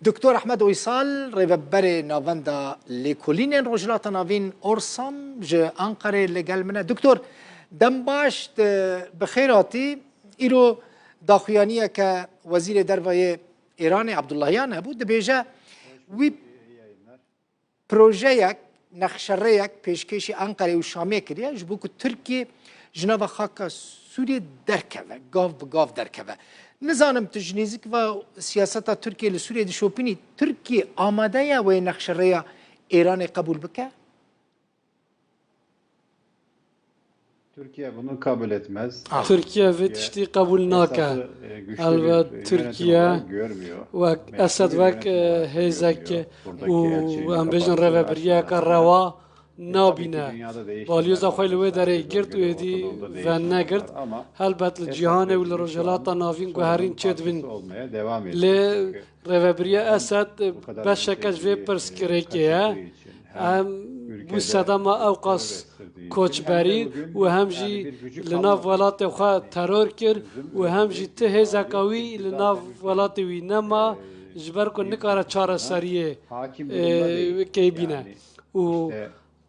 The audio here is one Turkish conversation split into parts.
دکتور احمد اویسال ریوبر ناوندا لیکولین روجلات ناوین اورسام ج انقره لگل منه دکتور دم باش بخیراتی ایرو داخویانیه که وزیر دروای ایران عبداللهیان بود دبیجه وی پروژه یک نقشره یک پیشکشی انقره و شامیه کریه جبو که ترکیه جناب خاک سوریه درکوه گاف بگاف درکوه نزانم تجنیزک و سیاست ترکیه لسوریه دشوپینی ترکیه آماده یا و نقشره ایران قبول بکه؟ Türkiye bunu kabul etmez. Türkiye ve tiştî qebul nake. Elbet Türkiye ve Esed vek hêzek û em bêjin rêveberiyeka rewa nabîne. Balyoza xwe li wê derê girt û êdî ve negirt. Helbet li cîhanê û li rojhilata navîn guherîn çêdibin. Lê rêveberiya Esed beşeke ji vê pirsgirêkê ye. Em bû sedema Ewqas koçberî û hem jî li nav welatê xwe teror kir û hem jî ti hêzeka wî li nav welatê wî nema ji ber ku nikare çareseriyê kêbîne û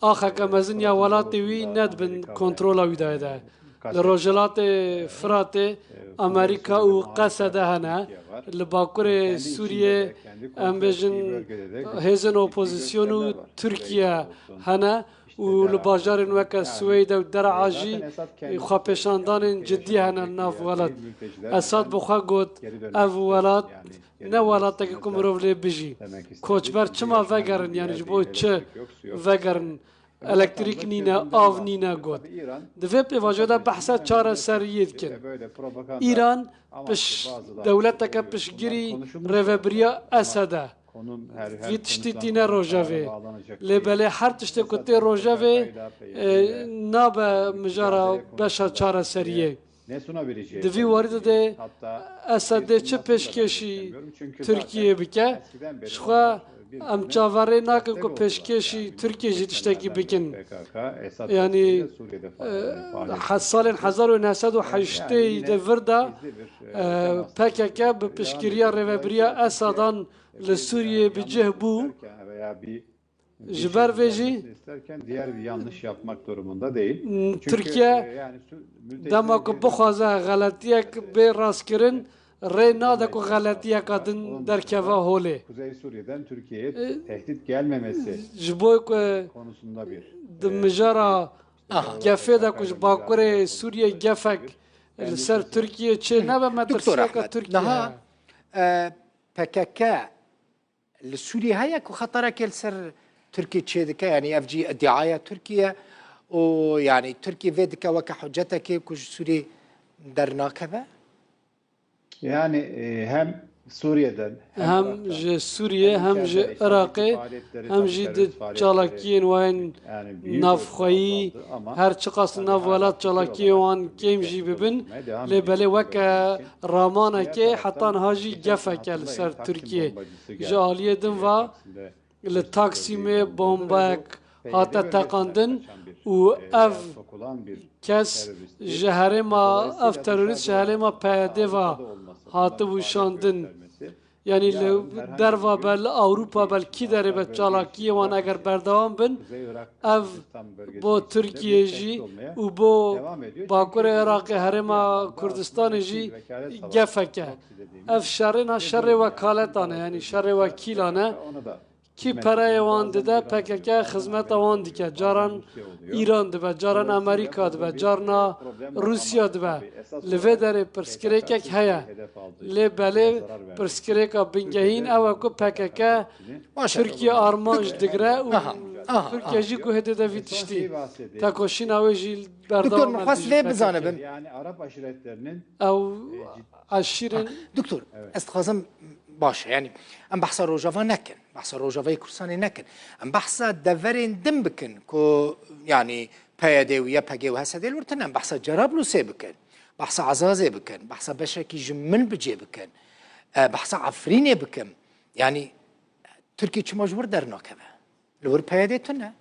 axeke mezin ya welatê wî nedibin kontrola wî daye de. Li rojhilatê Firatê Amerîka û Qesedê hene li bakurê Sûriyê em bêjin hêzên opozîsyon û Tirkiye hene û li bajarên weke Swêd û Derعا jî xwepêşandanên ciddî hene li nav welat. Esad bi xwe got ev welat ne welatekî ku mirov lê bijî. Koçber çima vegerin yani ji bo çi vegerin elektrîk nîne av nîne got. Di vê pêvajoya de behsa çareseriyê dikin. İran piş dewleteke piştgirî rêveberiya Esed'e. Vî tiştî tîne rojevê. Lê belê her tiştê ku tê rojevê nabe mijara beşa çareseriyê. Di vî warî de Esedê çi pêşkêşî Tirkiyeyê bike ji xwe em çaverê nakin ku pêşkêşî Tirkiye jî tiştekî bikin. Yani salên 1980 de vir de PKK bi piştgiriya rêveberiya Esadan li Sûriyê bi cih bû ji ber vê jî Tirkiye dema ku bixwaze xeletiyek bê rastkirin rê nade ku xeletiyeka din derkeve holê. Ji bo ku di mijara gefê de ku ji bakurê Sûriye gefek li ser Tirkiye çê nebe me tirsiyeka Tirkiye. PKK li Sûriye heye ku xeterekê li ser Tirkiye çê dike yani ev cî iddiaya Tirkiye û yani Tirkiye vê dike weke hüccetekê ku ji Sûriyê dernakeve? Yani hem Suriye'den hem ji Sûriye hem ji Iraqê hem jî di çalakiyên wan navxweyî her çi qas nav welat çalakiyê wan kêm jî bibin lê belê weke ramanekê heta niha jî gefeke li ser Tirkiye. Ji aliyê din ve li Taksimê bombeyek hate teqandin û ev kes ji herêma ev terorîst ji herêma PYD ve hatı wişandin. Yani li derva bel Avrupa belkî derê be çalakiyê wan eger berdewam bin ev bo Tirkiye jî û bo bakurê Iraqê herêma Kurdistanê jî gefeke. Ev şerên ha şerê wekaletan e yani şerê wekîlan e ki pereyê wan dide PKK xizmeta wan dike. Caran İran dibe, caran Amerîka dibe, carna Rusya dibe. Li vê derê pirsgirêkek heye. Lê belê pirsgirêka bingehîn ew e ku PKK Tirkiye armanj digire û Tirkiye jî ku hêdê de vî tiştî. Tekoşîna wê jî berdewam Doktor xwest vê bizanibim. yani Arap aşiretlerinin ew eşîrên دکتور ez dixwazim baş e yani em behsa rojava nekin behsa rojavayê Kurdistanê nekin em behsa deverên din bikin ku yani PYD û YPG û Hesedê li wir tune em behsa Cerablusê bikin behsa Ezazê bikin behsa beşekî ji min bicê bikin behsa Efrînê bikin yani Tirkiye çima ji wir dernakeve li wir PYD tune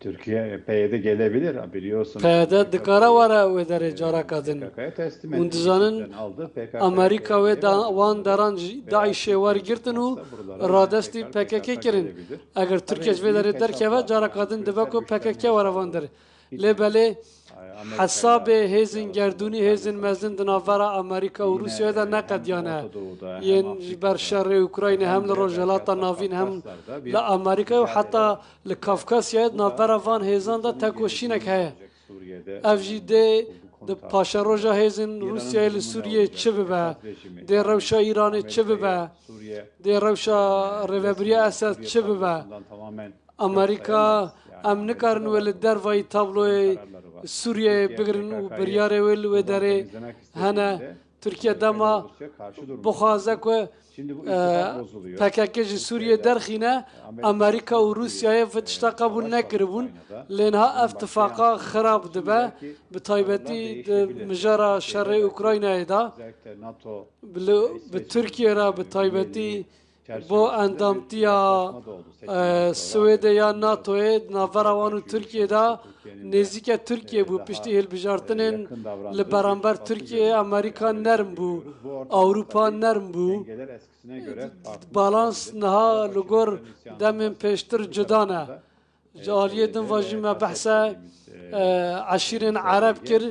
Türkiye PYD gelebilir biliyorsun. PYD dikara vara ve dere carakadın. PKK'ya teslim etti. Undizanın İşitten aldı. PKK Amerika ve PYD'ye Van daran Daiş'e var girtin u radesti PKK kirin. Eğer Türkiye ve dere derkeve carakadın dibako PKK vara van dere. Lebele حساب هیزن گردونی هیزن مزن دناورا امریکا و روسیه دا نقد یانه ین بر شر اوکراین هم لروجلات ناوین هم لا امریکا و حتی لکافکاسیا ناورا وان هیزان دا تکوشینک هه افجی ده پاشا روژا هیزن روسیه لسوریه چه ببه ده روشا ایران چه ببه ده روشا روبریه اسد چه ببه امریکا ام نکارن ول در وای تابلوی سوریه بگرن و بریاره ول و داره هنه ترکیه دما بخوازه که PKK سوریه درخینه امریکا و روسیه فتشتا قبول نکربون لانها اتفاقا خراب دبه به تایبتی مجرا شر اوکراین دا به ترکیه را به تایبتی با اندامتیا سوئد یا ناتوی ناوروان و ترکیه دا نزدیک ترکیه بو پشتی هل بجارتنین لبرانبر ترکیه امریکا نرم بو اروپا نرم بو بالانس نها لگور دمین پیشتر جدانه جالیه دن واجمه بحثه عشیرین عرب کر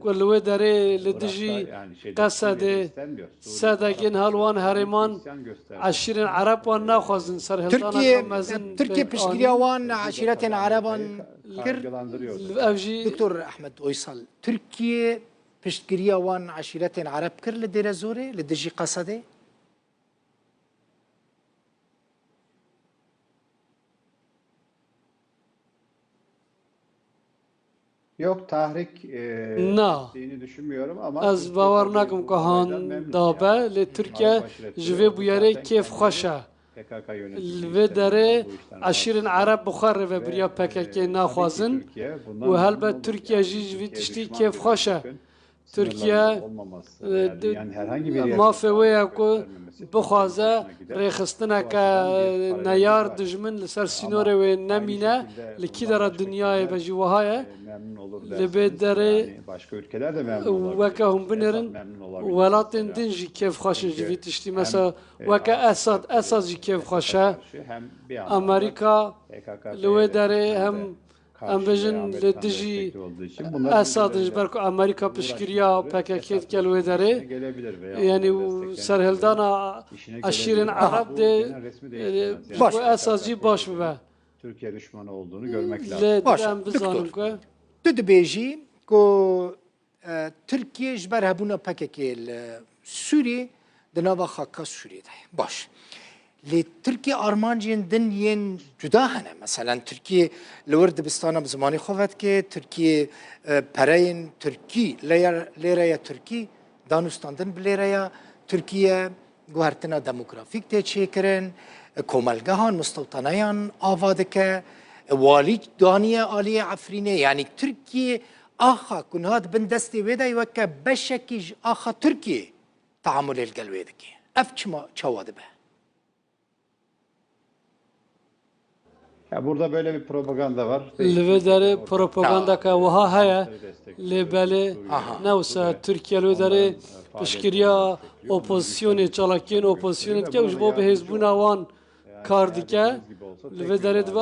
کلوه داره لدجی قصده سادگین هلوان هرمان عشیرین عرب وان نخوازن سرهلدان ترکیه پشگیری وان عشیرتین عربان کرد دکتور احمد اویسال ترکیه پشگیری وان عشیرتین عرب کرد لدیر زوره لدجی قصده Yok tahrik ettiğini düşünmüyorum ama az bavar nakum ki han dabe le Türkiye jive bu yere keyf xoşa ve dere aşirin Arap bukhar ve biriya PKK naxwazin ve helbet Türkiye jive tişti keyf xoşa Türkiye mafya ve ku بخوازه ریخستنه که نیار دجمن لسر سینوره و نمینه لکی در دنیای بجوهایه لبید داره وکه هم بنرن ولاتن دنجی کیف خوشن جوی تشتی مثلا وکه اساد جی کیف خوشه امریکا لوی داره هم ام بجن لدجی اساد جبرک امریکا پشکریا PKK کلوی داره یعنی سرهلدانا aşirin Arap de bu esascı baş mı? Türkiye düşmanı olduğunu görmek lazım. Baş. Tu dibêjî ku Türkiye ji ber hebûna PKK Sûriyê di nava xaka Sûriyê de ye. Baş. Lê Türkiye armancên din yên cuda hene. Mesela Türkiye li wir dibistana bi zimanê xwe vedike, Türkiye pereyên Türkî lêreya Türkî danûstandin bi lêreya Türkiye guhertina demografîk tê çêkirin, komelgehan mustewtenayan ava dike, walî daniye aliyê Efrînê yani Türkiye axa ku nihat bin destê wê de weke beşekî ji axa Türkiye teamûlê gel wê dike. Ev çawa dibe? Ya burada böyle bir propaganda var. Lvedere propaganda ka waha haya lebele nevsa Türkiye lvedere pişkiriya opozisyonu çalakin opozisyonu ke ujbo be hezbuna wan kar dike lvedere dve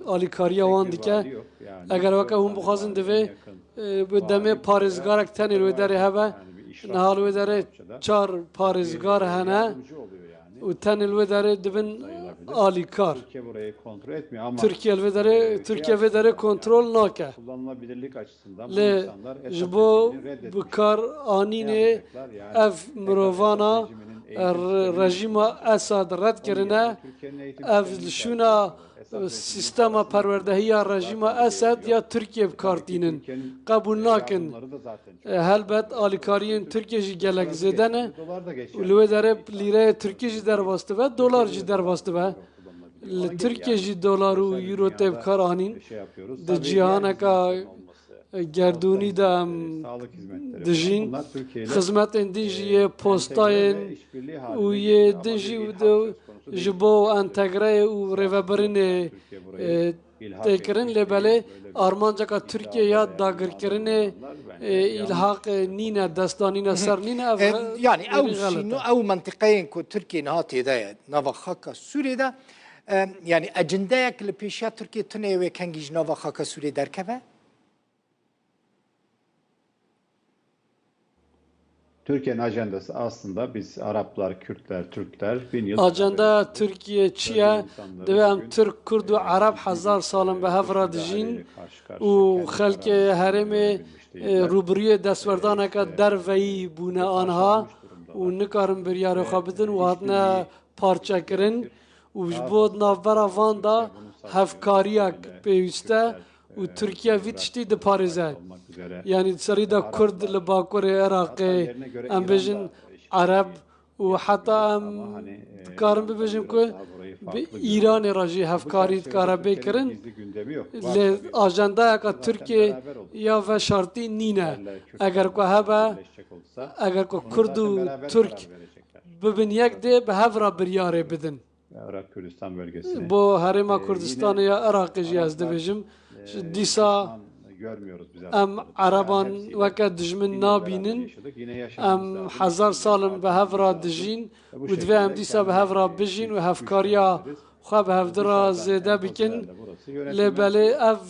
alikariya wan dike eger vaka hum buxazin dve bu deme parêzgarak tenê lvedere hebe nihal lvedere çar parêzgar hene û tenê lvedere dibin alikar. Türkiye burayı kontrol etmiyor ama Türkiye vedere kontrol nake. Kullanılabilirlik açısından Le insanlar jbo bikar anine ev mirovana rejima Esad red kirine ev şuna sistema perwerdehiya rejima Esad ya Türkiye bikartînin kabul nakin helbet alikariyin Türkiye jî gelek zêdene û li dere lîreyê Türkiye jî derbastı ve dolar jî derbastı ve Türkiye jî dolar û euro tê bikar anîn di cîhaneka gerdûnî de em dijîn xizmetên din jî yê postayên û yê din jî ji bo entegreyê û rêvebirinê تکرین لبله آرمانجا که ترکیه یا داگرکرین الحاق نینه دستانین سر نینه يعني او شنو او منطقين كو تركيا نهاتي دا نافا خاكا سوريا دا يعني اجنداك لبيشا تركيا تنوي كانجيج نافا خاكا سوريا دركبه Türkiye'nin ajandası aslında biz Araplar, Kürtler, Türkler 1000 yıl Ajanda Türkiye çiye devam Türk, Kurd ve Arap hazar salın به هفرا دجین و خلق هرم روبروی دستوردانه که در وی بونه آنها و نکارن بریار خوابدن و هاتنا پارچه کرن و بجبود نافبرا وان دا هفکاریک پیوسته و ترکیه ویتشتی ده پارزه yani sarıda Kurd ile Bakur Irak em bejin Arab و حتی کارم ببینیم که ایران راجی هفکاری کارا بکرن ل آجنده که ترکیه یا و شرطی نینه اگر که هبه اگر که کرد و ترک ببین یک ده به هفرا بریاره بدن Irak Kürdistan bölgesi bu harema Kurdistan ya Irak'ı yazdı bejim disa görmüyoruz biz ام عربان وکه دجمن نابینن ام هزار سالم به هفرا دجین و دوی هم دیسا به هفرا بجین و هفکاریا خواه به هفدرا زیده بکن لبله اف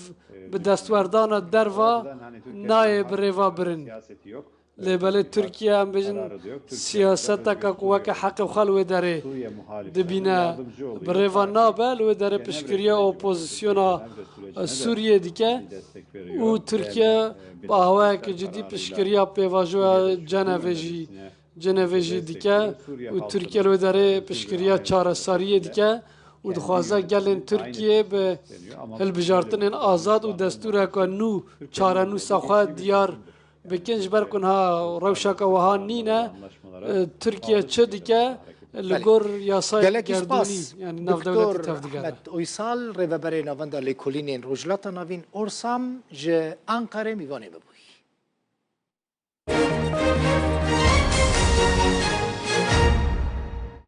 به دستوردان دروا نای بریوا برن لبله ترکیه هم بجن سیاست که وکه حق خلوه داره دبینه بریوا نابل و داره پشکریه اپوزیسیونا سوریه دیگه و ترکیه با هوای که جدی پشکریه پیواجو جنویجی دیگه و ترکیه رو داره پشکریه چارساریه دیگه و دخوازه گلن ترکیه به هلبجارتن آزاد و دستور که نو چاره نو ساخواه دیار بکنج برکنها روشاک وها نینه ترکیه چه دیگه لگور یاسای گردونی یعنی ناف دولتی تفدیگر احمد اویسال ریوبری نواندا لیکولینین روجلاتا نوین اورسام ج انقره میوانه ببوی